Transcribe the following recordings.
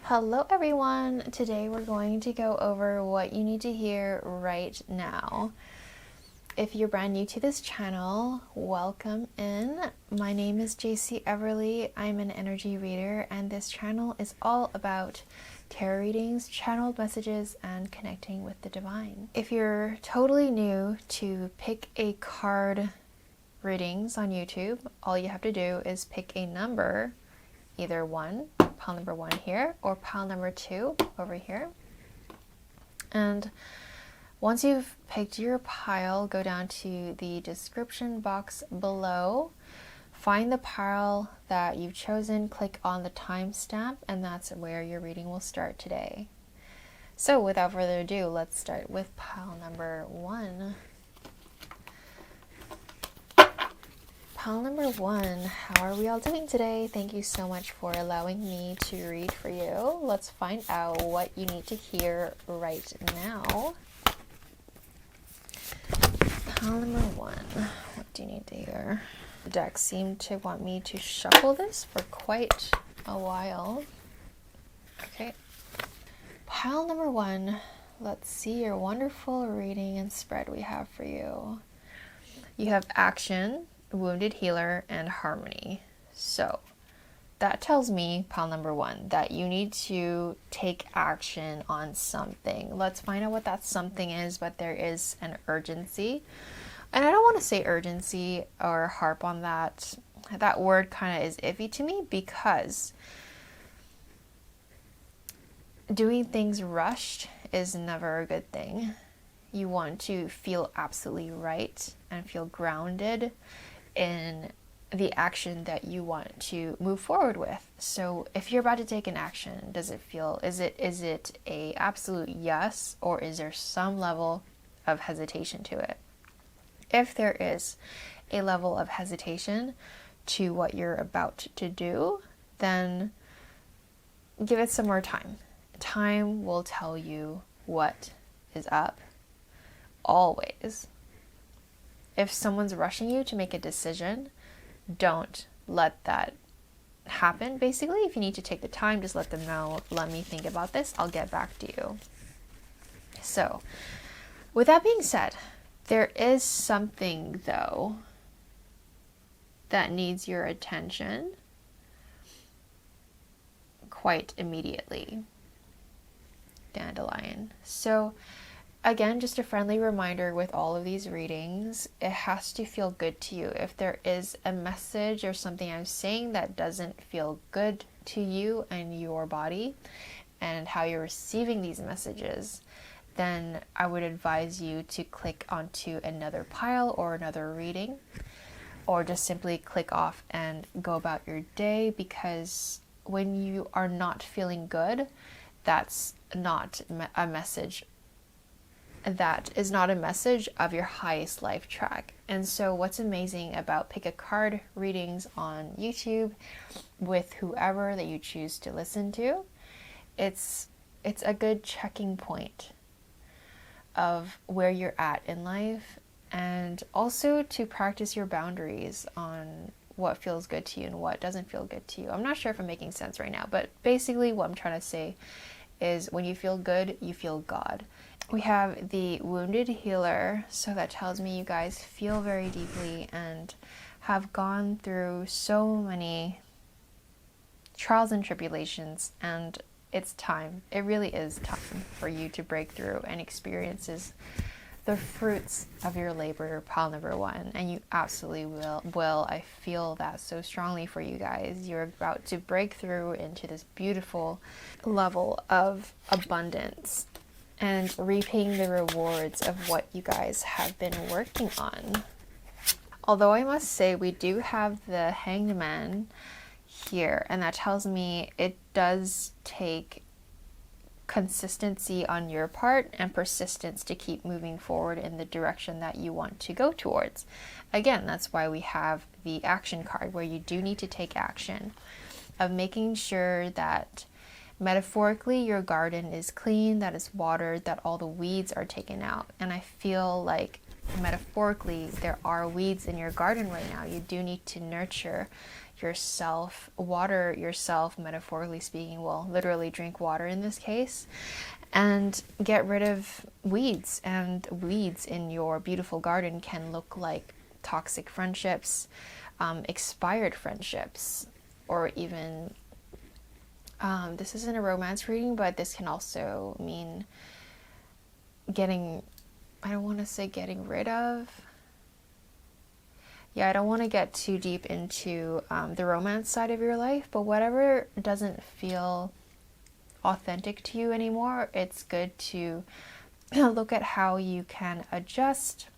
Hello everyone! Today we're going to go over what you need to hear right now. If you're brand new to this channel, welcome in. My name is Jacey Everly. I'm an energy reader and this channel is all about tarot readings, channeled messages, and connecting with the divine. If you're totally new to pick a card readings on YouTube, all you have to do is pick a number, either pile number 1 here, or pile number 2 over here. And once you've picked your pile, go down to the description box below, find the pile that you've chosen, click on the timestamp, and that's where your reading will start today. So without further ado, let's start with pile number 1. Pile number 1, how are we all doing today? Thank you so much for allowing me to read for you. Let's find out what you need to hear right now. Pile number 1, what do you need to hear? The deck seemed to want me to shuffle this for quite a while. Okay. Pile number 1, let's see your wonderful reading and spread we have for you. You have action, wounded healer, and harmony. So that tells me, pile number 1, that you need to take action on something. Let's find out what that something is, but there is an urgency. And I don't want to say urgency or harp on that. That word kind of is iffy to me because doing things rushed is never a good thing. You want to feel absolutely right and feel grounded in the action that you want to move forward with. So if you're about to take an action, does it feel, is it a absolute yes, or is there some level of hesitation to it? If there is a level of hesitation to what you're about to do, then give it some more time. Time will tell you what is up, always. If someone's rushing you to make a decision, don't let that happen. Basically, if you need to take the time, just let them know, let me think about this, I'll get back to you. So, with that being said, there is something, though, that needs your attention quite immediately. Dandelion. So, again, just a friendly reminder with all of these readings, it has to feel good to you. If there is a message or something I'm saying that doesn't feel good to you and your body and how you're receiving these messages, then I would advise you to click onto another pile or another reading, or just simply click off and go about your day, because when you are not feeling good, that's not a message. That is not a message of your highest life track. And so what's amazing about pick a card readings on YouTube with whoever that you choose to listen to, it's a good checking point of where you're at in life, and also to practice your boundaries on what feels good to you and what doesn't feel good to you. I'm not sure if I'm making sense right now, but basically what I'm trying to say is when you feel good, you feel God. We have the wounded healer, so that tells me you guys feel very deeply and have gone through so many trials and tribulations, and it's time. It really is time for you to break through and experiences the fruits of your labor, pile number 1, and you absolutely will. I feel that so strongly for you guys. You're about to break through into this beautiful level of abundance and reaping the rewards of what you guys have been working on. Although I must say we do have the Hanged Man here, and that tells me it does take consistency on your part and persistence to keep moving forward in the direction that you want to go towards. Again, that's why we have the action card, where you do need to take action of making sure that metaphorically your garden is clean, that it's watered, that all the weeds are taken out. And I feel like metaphorically there are weeds in your garden right now. You do need to nurture yourself, water yourself, metaphorically speaking, well, literally drink water in this case, and get rid of weeds. And weeds in your beautiful garden can look like toxic friendships, expired friendships, or even, this isn't a romance reading, but this can also mean getting, I don't want to say getting rid of. Yeah, I don't want to get too deep into the romance side of your life, but whatever doesn't feel authentic to you anymore, it's good to look at how you can adjust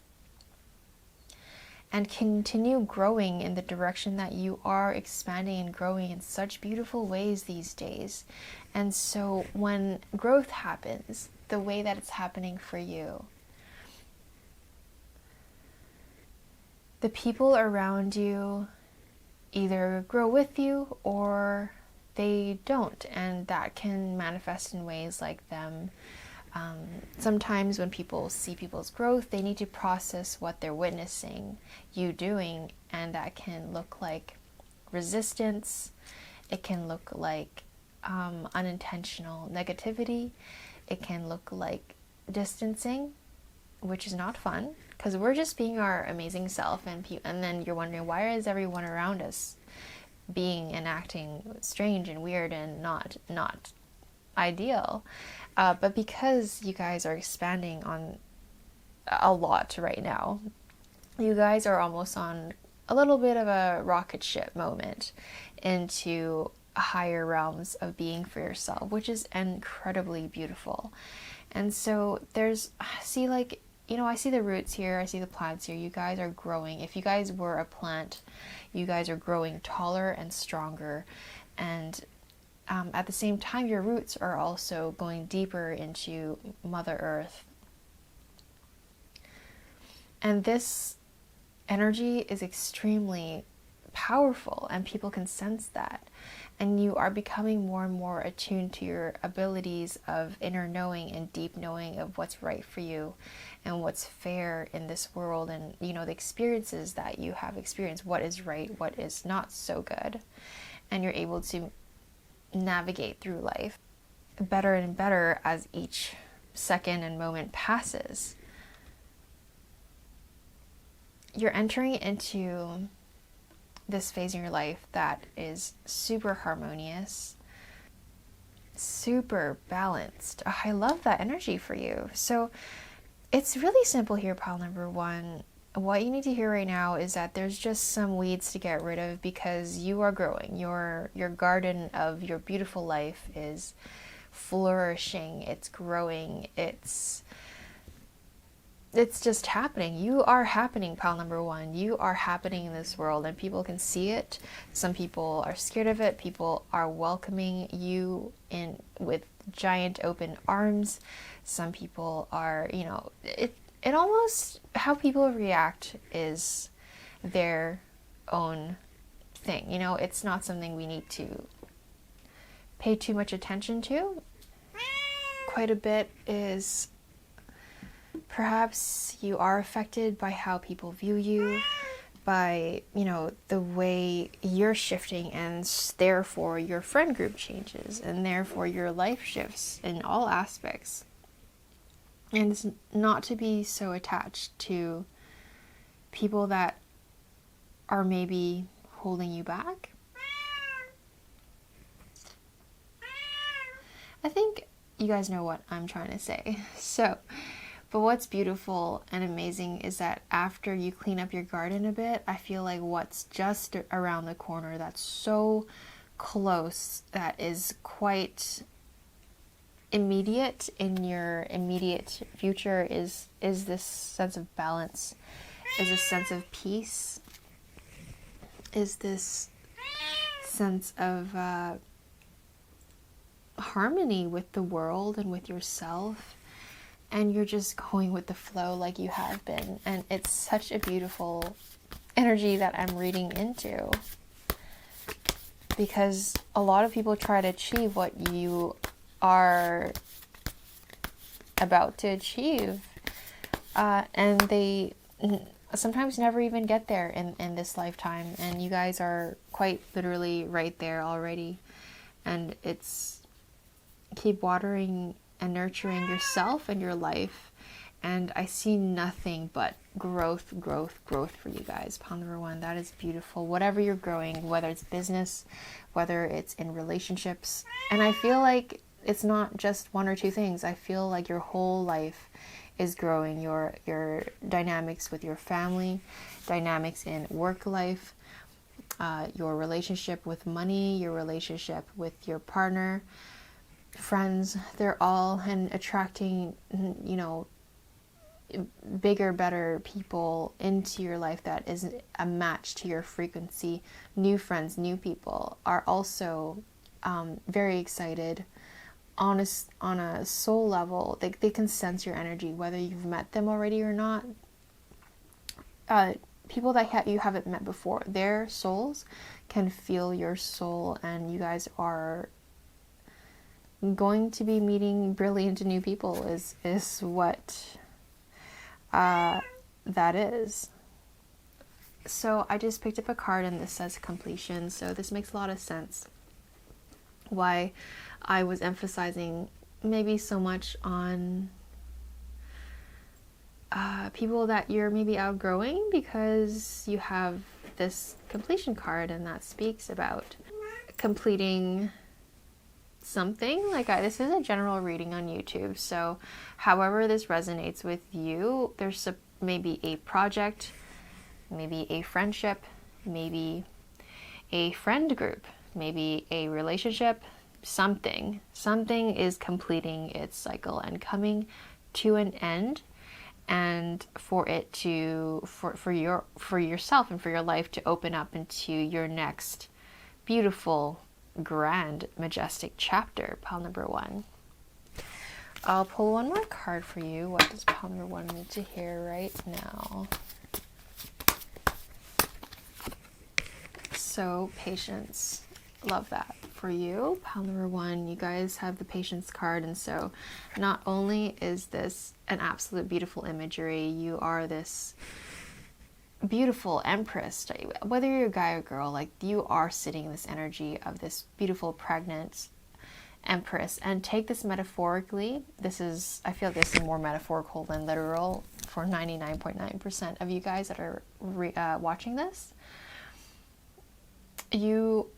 and continue growing in the direction that you are expanding and growing in such beautiful ways these days. And so when growth happens, the way that it's happening for you, the people around you either grow with you or they don't, and that can manifest in ways like them. Sometimes when people see people's growth, they need to process what they're witnessing you doing, and that can look like resistance. It can look like unintentional negativity. It can look like distancing, which is not fun, because we're just being our amazing self, and then you're wondering, why is everyone around us being and acting strange and weird and not ideal? But because you guys are expanding on a lot right now, you guys are almost on a little bit of a rocket ship moment into higher realms of being for yourself, which is incredibly beautiful. And so I see the roots here, I see the plants here. You guys are growing. If you guys were a plant, you guys are growing taller and stronger, and at the same time, your roots are also going deeper into Mother Earth. And this energy is extremely powerful, and people can sense that. And you are becoming more and more attuned to your abilities of inner knowing and deep knowing of what's right for you and what's fair in this world, and the experiences that you have experienced, what is right, what is not so good. And you're able to navigate through life better and better as each second and moment passes. You're entering into this phase in your life that is super harmonious, super balanced. I love that energy for you. So it's really simple here, pile number one. What you need to hear right now is that there's just some weeds to get rid of, because you are growing. Your garden of your beautiful life is flourishing. It's growing. It's just happening. You are happening, pile number one. You are happening in this world, and people can see it. Some people are scared of it. People are welcoming you in with giant open arms. Some people are, it almost, how people react is their own thing. It's not something we need to pay too much attention to. Quite a bit is perhaps you are affected by how people view you, by, the way you're shifting, and therefore your friend group changes, and therefore your life shifts in all aspects. And it's not to be so attached to people that are maybe holding you back. I think you guys know what I'm trying to say. But what's beautiful and amazing is that after you clean up your garden a bit, I feel like what's just around the corner that's so close, that is quite immediate in your immediate future, is this sense of balance, is this sense of peace, is this sense of harmony with the world and with yourself, and you're just going with the flow like you have been. And it's such a beautiful energy that I'm reading into, because a lot of people try to achieve what you are about to achieve, and they sometimes never even get there in this lifetime, and you guys are quite literally right there already. And it's keep watering and nurturing yourself and your life, and I see nothing but growth for you guys. Pile number 1, that is beautiful. Whatever you're growing, whether it's business, whether it's in relationships, and I feel like it's not just one or two things. I feel like your whole life is growing. Your dynamics with your family, dynamics in work life, your relationship with money, your relationship with your partner, friends, they're all, and attracting, you know, bigger, better people into your life that is a match to your frequency. New friends, new people are also very excited on a soul level. They can sense your energy, whether you've met them already or not. People that you haven't met before, their souls can feel your soul, and you guys are going to be meeting brilliant new people is what that is. So I just picked up a card, and this says completion. So this makes a lot of sense why I was emphasizing maybe so much on people that you're maybe outgrowing, because you have this completion card, and that speaks about completing something. Like, this is a general reading on YouTube, so however this resonates with you, there's maybe a project, maybe a friendship, maybe a friend group, maybe a relationship, something is completing its cycle and coming to an end, and for it to for yourself and for your life to open up into your next beautiful, grand, majestic chapter. Pile number 1. I'll pull one more card for you. What does pile number 1 need to hear right now? So, patience. Love that for you. Pile number 1, you guys have the patience card, and so not only is this an absolute beautiful imagery, you are this beautiful empress. Whether you're a guy or girl, like, you are sitting in this energy of this beautiful pregnant empress. And take this metaphorically. I feel this is more metaphorical than literal for 99.9% of you guys that are watching this. You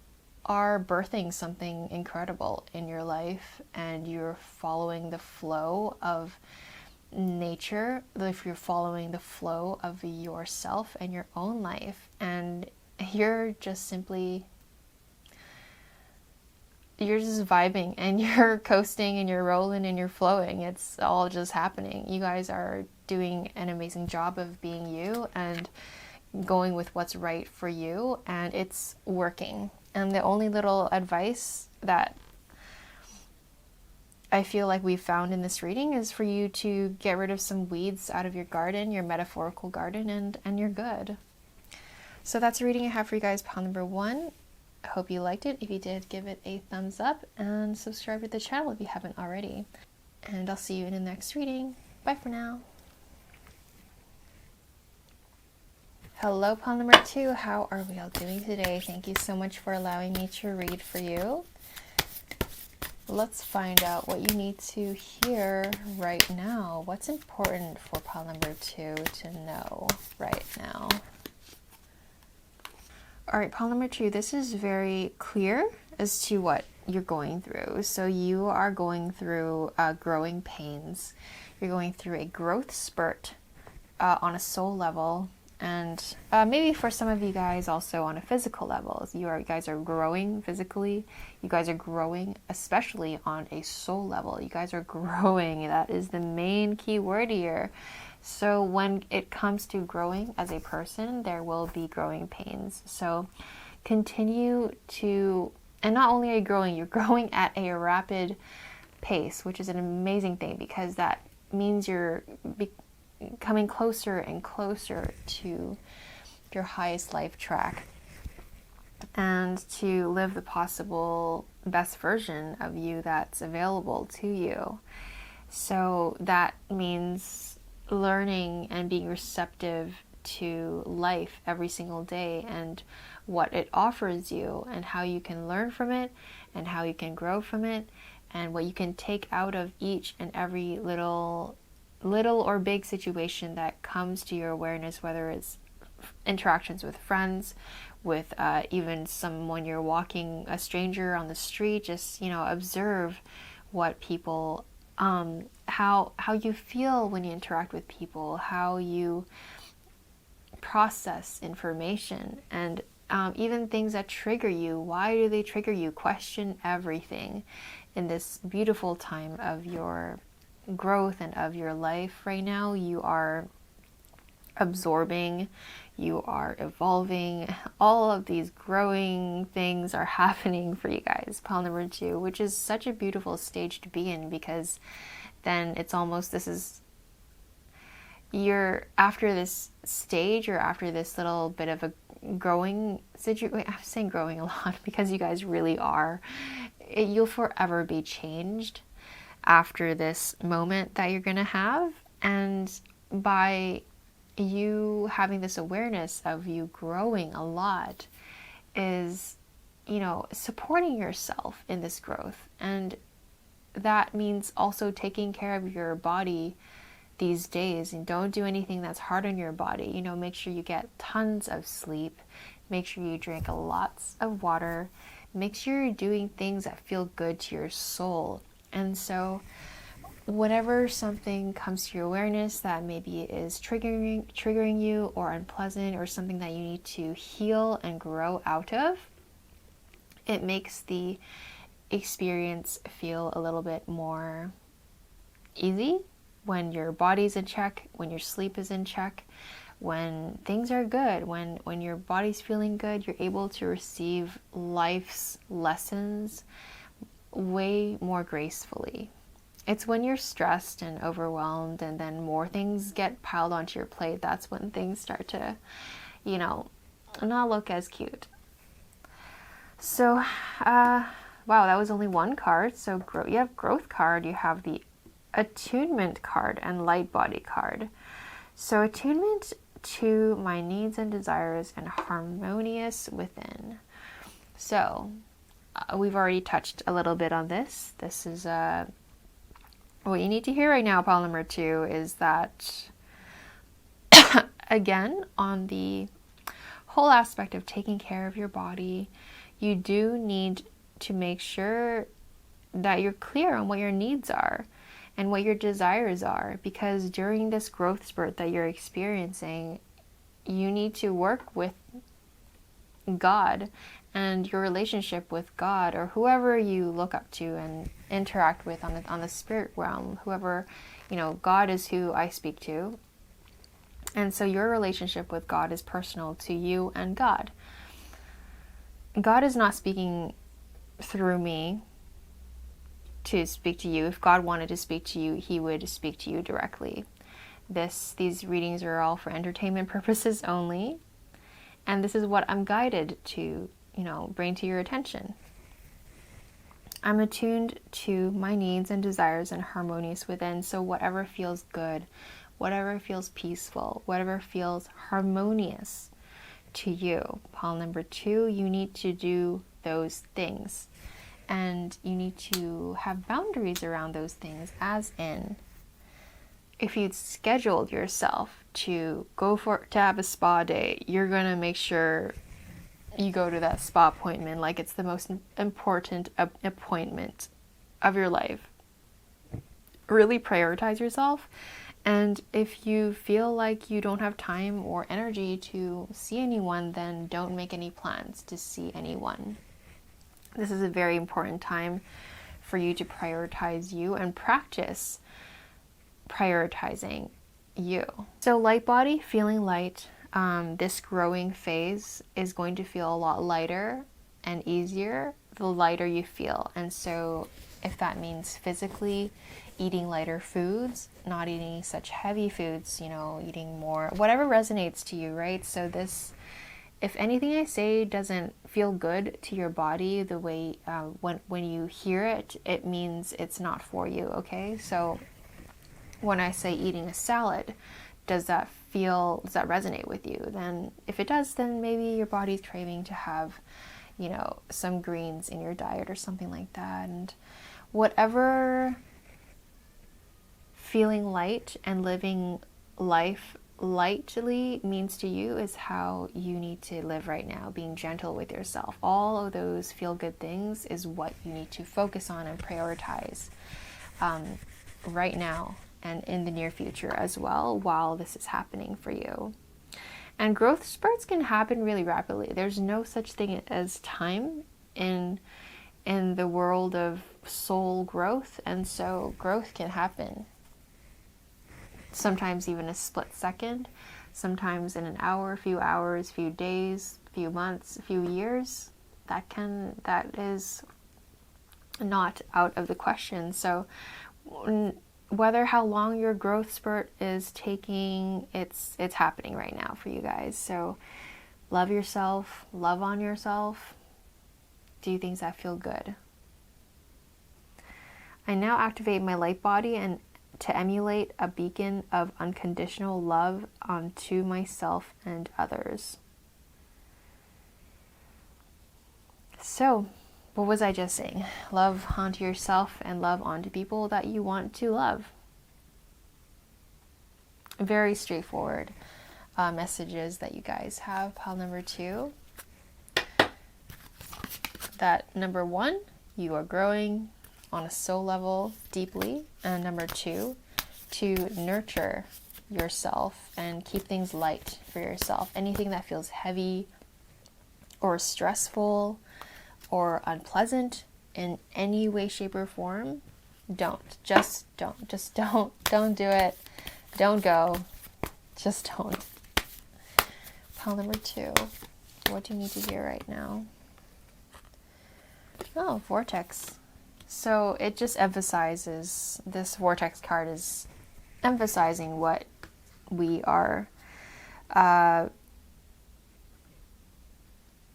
are birthing something incredible in your life, and you're following the flow of nature, if you're following the flow of yourself and your own life, and you're just vibing, and you're coasting, and you're rolling, and you're flowing. It's all just happening. You guys are doing an amazing job of being you and going with what's right for you, and it's working. And the only little advice that I feel like we've found in this reading is for you to get rid of some weeds out of your garden, your metaphorical garden, and you're good. So that's a reading I have for you guys, pile number 1. I hope you liked it. If you did, give it a thumbs up and subscribe to the channel if you haven't already. And I'll see you in the next reading. Bye for now. Hello, pile number 2. How are we all doing today? Thank you so much for allowing me to read for you. Let's find out what you need to hear right now. What's important for pile number 2 to know right now? All right, pile number 2, this is very clear as to what you're going through. So you are going through growing pains. You're going through a growth spurt on a soul level, and maybe for some of you guys also on a physical level. You guys are growing physically. You guys are growing especially on a soul level. You guys are growing. That is the main key word here. So when it comes to growing as a person, there will be growing pains. So continue to, and not only are you growing, you're growing at a rapid pace, which is an amazing thing, because that means you're coming closer and closer to your highest life track, and to live the possible best version of you that's available to you. So that means learning and being receptive to life every single day and what it offers you and how you can learn from it and how you can grow from it and what you can take out of each and every little or big situation that comes to your awareness, whether it's interactions with friends, with even someone you're walking, a stranger on the street. Just, observe what people, how you feel when you interact with people, how you process information, and even things that trigger you. Why do they trigger you? Question everything in this beautiful time of your growth and of your life right now. You are absorbing, you are evolving, all of these growing things are happening for you guys, pile number 2, which is such a beautiful stage to be in, because then it's almost, you're after this stage, or after this little bit of a growing situation. I'm saying growing a lot because you guys really are. You'll forever be changed after this moment that you're going to have. And by you having this awareness of you growing a lot is, supporting yourself in this growth. And that means also taking care of your body these days, and don't do anything that's hard on your body. Make sure you get tons of sleep, make sure you drink lots of water, make sure you're doing things that feel good to your soul. And so whenever something comes to your awareness that maybe is triggering you or unpleasant, or something that you need to heal and grow out of, it makes the experience feel a little bit more easy when your body's in check, when your sleep is in check, when things are good, when your body's feeling good. You're able to receive life's lessons way more gracefully. It's when you're stressed and overwhelmed and then more things get piled onto your plate, that's when things start to, not look as cute. So, wow, that was only one card. So you have growth card, you have the attunement card, and light body card. So attunement to my needs and desires and harmonious within. So we've already touched a little bit on this. This is what you need to hear right now, pile number 2, is that again, on the whole aspect of taking care of your body, you do need to make sure that you're clear on what your needs are and what your desires are, because during this growth spurt that you're experiencing, you need to work with God and your relationship with God, or whoever you look up to and interact with on the spirit realm. Whoever, God is who I speak to. And so your relationship with God is personal to you and God. God is not speaking through me to speak to you. If God wanted to speak to you, he would speak to you directly. These readings are all for entertainment purposes only. And this is what I'm guided to, bring to your attention. I'm attuned to my needs and desires and harmonious within. So whatever feels good, whatever feels peaceful, whatever feels harmonious to you, pile number 2, you need to do those things. And you need to have boundaries around those things, as in, if you'd scheduled yourself to have a spa day, you're going to make sure you go to that spa appointment like it's the most important appointment of your life. Really prioritize yourself. And if you feel like you don't have time or energy to see anyone, then don't make any plans to see anyone. This is a very important time for you to prioritize you and practice prioritizing you. So light body, feeling light. This growing phase is going to feel a lot lighter and easier the lighter you feel. And so if that means physically eating lighter foods, not eating such heavy foods, eating more, whatever resonates to you, right? So if anything I say doesn't feel good to your body, the way when you hear it, it means it's not for you, okay? So when I say eating a salad does that resonate with you? Then if it does, then maybe your body's craving to have, you know, some greens in your diet or something like that. And whatever feeling light and living life lightly means to you is how you need to live right now, being gentle with yourself. All of those feel good things is what you need to focus on and prioritize right now and in the near future as well, while this is happening for you. And growth spurts can happen really rapidly. There's no such thing as time in the world of soul growth, and so growth can happen sometimes even a split second, sometimes in an hour, few hours, few days, few months, few years. That is not out of the question. So whether how long your growth spurt is taking, it's happening right now for you guys. So love yourself, love on yourself, do things that feel good. I now activate my light body and to emulate a beacon of unconditional love onto myself and others. So, what was I just saying? Love onto yourself and love onto people that you want to love. Very straightforward messages that you guys have. Pile number 2. That number 1, you are growing on a soul level deeply, and number 2, to nurture yourself and keep things light for yourself. Anything that feels heavy or stressful or unpleasant in any way, shape, or form, don't do it. Don't go. Just don't. Pile number 2. What do you need to hear right now? Oh, vortex. So it just emphasizes, this vortex card is emphasizing what we are,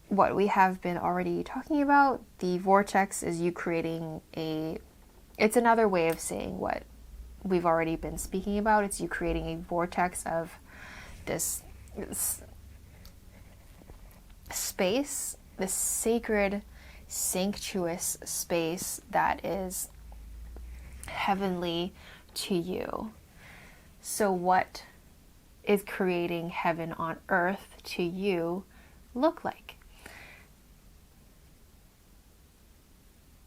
what we have been already talking about. The vortex is you creating it's another way of saying what we've already been speaking about. It's you creating a vortex of this space, this sacred, sanctuous space that is heavenly to you. So what is creating heaven on earth to you look like?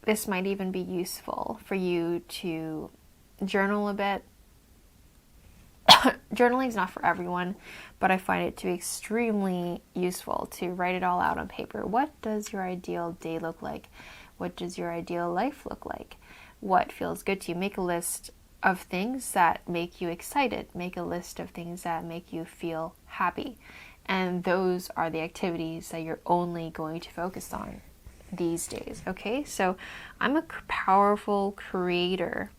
This might even be useful for you to journal a bit. Journaling is not for everyone, but I find it to be extremely useful to write it all out on paper. What does your ideal day look like? What does your ideal life look like? What feels good to you? Make a list of things that make you excited. Make a list of things that make you feel happy. And those are the activities that you're only going to focus on these days. Okay, so I'm a powerful creator.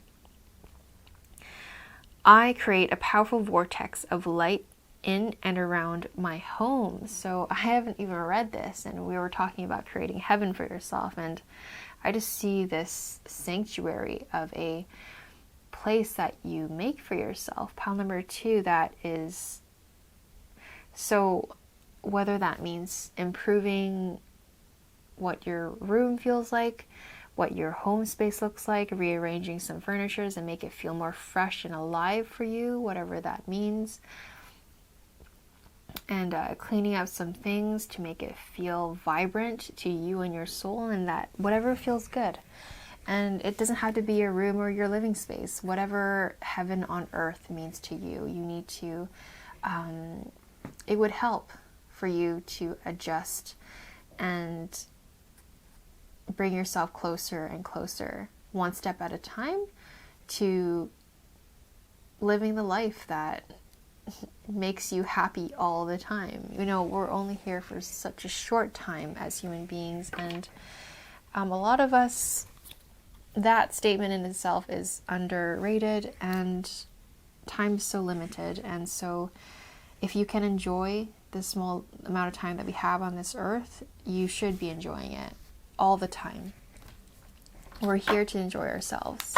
I create a powerful vortex of light in and around my home. So I haven't even read this, and we were talking about creating heaven for yourself, and I just see this sanctuary of a place that you make for yourself. Pile number 2, that is, so whether that means improving what your room feels like, what your home space looks like, rearranging some furnitures and make it feel more fresh and alive for you, whatever that means. And cleaning up some things to make it feel vibrant to you and your soul, and that whatever feels good. And it doesn't have to be your room or your living space. Whatever heaven on earth means to you, you need to, it would help for you to adjust and bring yourself closer and closer, one step at a time, to living the life that makes you happy all the time. You know, we're only here for such a short time as human beings, and a lot of us, that statement in itself is underrated, and time's so limited. And so if you can enjoy the small amount of time that we have on this earth, you should be enjoying it all the time. We're here to enjoy ourselves.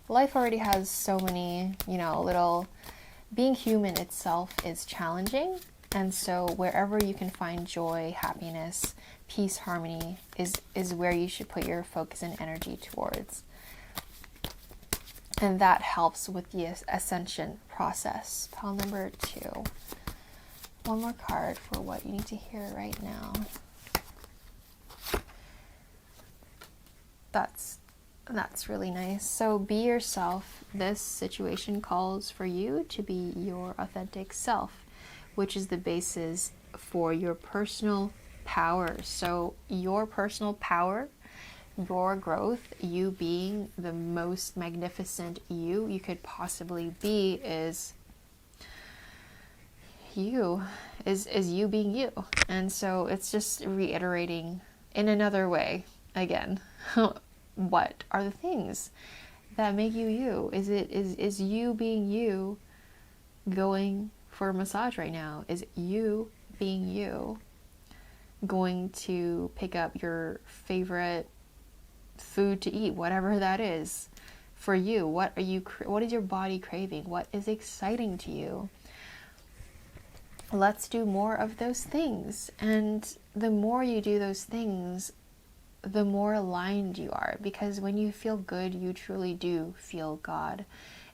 life already has so many, little, being human itself is challenging. And so wherever you can find joy, happiness, peace, harmony is where you should put your focus and energy towards. And that helps with the ascension process. Pile number 2. One more card for what you need to hear right now. That's really nice. So be yourself. This situation calls for you to be your authentic self, which is the basis for your personal power. So your personal power, your growth, you being the most magnificent you could possibly be is you, is you being you. And so it's just reiterating in another way again. What are the things that make you you? Is you being you going for a massage right now? Is you being you going to pick up your favorite food to eat, whatever that is for you? What is your body craving? What is exciting to you? Let's do more of those things. And the more you do those things, the more aligned you are, because when you feel good, you truly do feel God,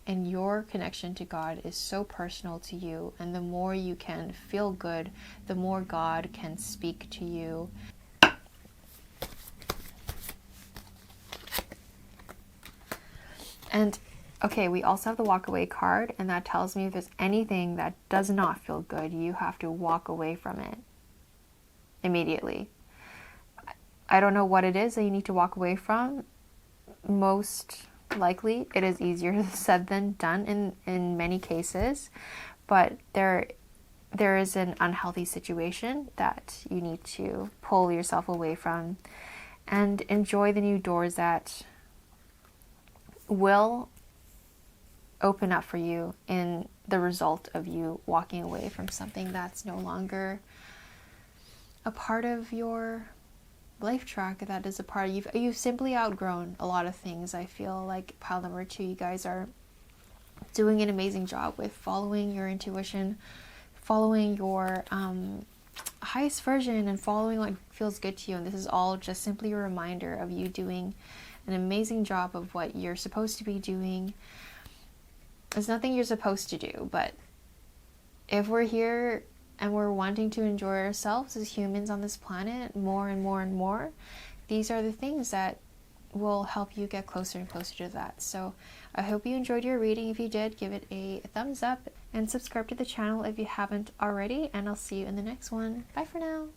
and your connection to God is so personal to you. And the more you can feel good, the more God can speak to you. And okay, we also have the walk away card, and that tells me if there's anything that does not feel good, you have to walk away from it immediately. I don't know what it is that you need to walk away from. Most likely it is easier said than done in many cases, but there is an unhealthy situation that you need to pull yourself away from and enjoy the new doors that will open up for you in the result of you walking away from something that's no longer a part of your life track, that is a part of you've simply outgrown a lot of things. I feel like pile number 2, you guys are doing an amazing job with following your intuition, following your highest version, and following what feels good to you. And this is all just simply a reminder of you doing an amazing job of what you're supposed to be doing. There's nothing you're supposed to do, but if we're here and we're wanting to enjoy ourselves as humans on this planet more and more and more, these are the things that will help you get closer and closer to that. So I hope you enjoyed your reading. If you did, give it a thumbs up and subscribe to the channel if you haven't already, and I'll see you in the next one. Bye for now.